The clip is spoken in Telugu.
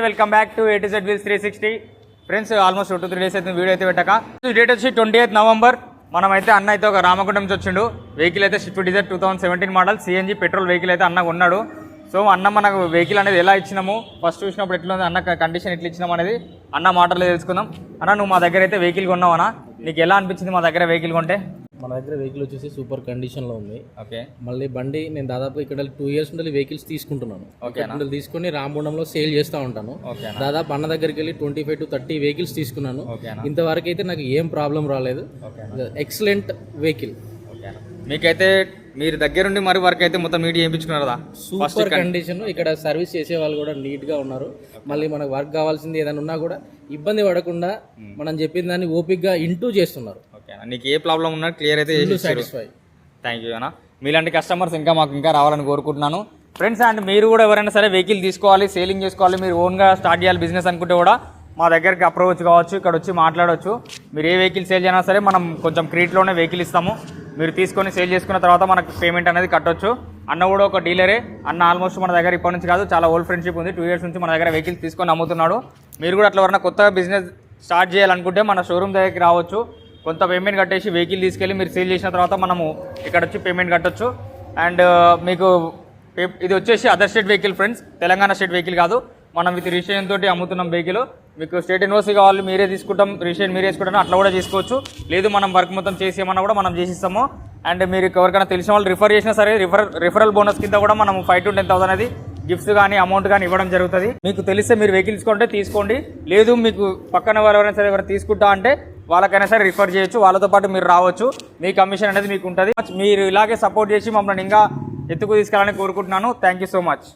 Welcome back to A to Z Wheels 360 friends. Almost 2-3 days అయితే వీడియో అయితే పెట్టాక డేట్ వచ్చి 28th నవంబర్. మనమైతే అన్న అయితే ఒక రామగుండం నుంచి వచ్చిండు. వెహికల్ అయితే Swift Dzire 2017 model CNG petrol vehicle అయితే అన్న ఉన్నాడు. సో అన్న మనకు వెహికల్ అనేది ఎలా ఇచ్చినాము, ఫస్ట్ చూసినప్పుడు ఎట్లా ఉంది, అన్న కండిషన్ ఎట్లా ఇచ్చినాము అనేది అన్న మాటల్లో తెలుసుకుందాం. అన్న నువ్వు మా దగ్గర అయితే వెహికల్ కొన్నావు అన్న, నీకు ఎలా అనిపించింది మా దగ్గర వెహికల్ కొంటే? మన దగ్గర వెహికల్ వచ్చేసి సూపర్ కండిషన్లో ఉంది. ఓకే. మళ్ళీ బండి నేను దాదాపు ఇక్కడ 2 years నుండి వెహికల్స్ తీసుకుంటున్నాను. ఇక్కడ తీసుకుని రామగుండంలో సేల్ చేస్తూ ఉంటాను. దాదాపు అన్న దగ్గరికి వెళ్ళి 25 to 30 వెహికల్స్ తీసుకున్నాను. ఇంతవరకు అయితే నాకు ఏం ప్రాబ్లం రాలేదు. Excellent vehicle. మీకైతే మీరు దగ్గరుండి మరి వర్క్ అయితే మొత్తం నీట్ చేయించుకున్నారా? Super condition. ఇక్కడ సర్వీస్ చేసే వాళ్ళు కూడా నీట్ గా ఉన్నారు. మళ్ళీ మనకు వర్క్ కావాల్సింది ఏదైనా ఉన్నా కూడా ఇబ్బంది పడకుండా మనం చెప్పిన దాన్ని ఓపిక్ గా ఇంటూ చేస్తున్నారు. నీకు ఏ ప్రాబ్లం ఉన్నా క్లియర్ అయితే సాటిస్ఫై. థ్యాంక్ యూ అన్న. మీలాంటి కస్టమర్స్ మాకు ఇంకా రావాలని కోరుకుంటున్నాను ఫ్రెండ్స్. అండ్ మీరు కూడా ఎవరైనా సరే వెహికల్ తీసుకోవాలి, సేలింగ్ చేసుకోవాలి, మీరు ఓన్గా స్టార్ట్ చేయాలి బిజినెస్ అనుకుంటే కూడా మా దగ్గరికి అప్రోచ్ కావచ్చు, ఇక్కడ వచ్చి మాట్లాడవచ్చు. మీరు ఏ వెహికల్ సేల్ చేసినా సరే మనం కొంచెం క్రీట్లోనే వెహికల్ ఇస్తాము. మీరు తీసుకొని సేల్ చేసుకున్న తర్వాత మనకు పేమెంట్ అనేది కట్టొచ్చు. అన్న కూడా ఒక డీలరే. అన్న ఆల్మోస్ట్ మన దగ్గర ఇప్పటి నుంచి కాదు, చాలా ఓల్డ్ ఫ్రెండ్షిప్ ఉంది. 2 years నుంచి మన దగ్గర వెహికల్స్ తీసుకొని అమ్ముతున్నాడు. మీరు కూడా అట్లా ఎవరైనా కొత్తగా బిజినెస్ స్టార్ట్ చేయాలనుకుంటే మన షోరూమ్ దగ్గరికి రావచ్చు. కొంత పేమెంట్ కట్టేసి వెహికల్ తీసుకెళ్ళి మీరు సేల్ చేసిన తర్వాత మనము ఇక్కడ వచ్చి పేమెంట్ కట్టొచ్చు. అండ్ మీకు ఇది వచ్చేసి other state vehicle friends, Telangana state vehicle కాదు. మనం విత్ రిజిస్ట్రేషన్ తోటి అమ్ముతున్నాం వెహికల్. మీకు స్టేట్ యూనివర్సిటీ కావాలి, మీరే తీసుకుంటాం, రిజిస్ట్రేషన్ మీరే వేసుకుంటాం, అట్లా కూడా తీసుకోవచ్చు. లేదు మనం వర్క్ మొత్తం చేసేమన్నా కూడా మనం చేసిస్తాము. అండ్ మీరు ఎవరికైనా తెలిసిన వాళ్ళు రిఫర్ చేసినా సరే రిఫరల్ బోనస్ కింద కూడా మనం 5 to 10,000 అనేది గిఫ్ట్స్ కానీ అమౌంట్ కానీ ఇవ్వడం జరుగుతుంది. మీకు తెలిస్తే మీరు వెహికల్ తీసుకుంటే తీసుకోండి, లేదు మీకు పక్కన ఎవరైనా సరే ఎవరైనా తీసుకుంటా అంటే వాళ్ళకైనా సరే రిఫర్ చేయొచ్చు. వాళ్ళతో పాటు మీరు రావచ్చు, మీ కమిషన్ అనేది మీకు ఉంటుంది. మీరు ఇలాగే సపోర్ట్ చేసి మమ్మల్ని ఇంకా ఎత్తుకు తీసుకెళ్ళాలని కోరుకుంటున్నాను. Thank you so much.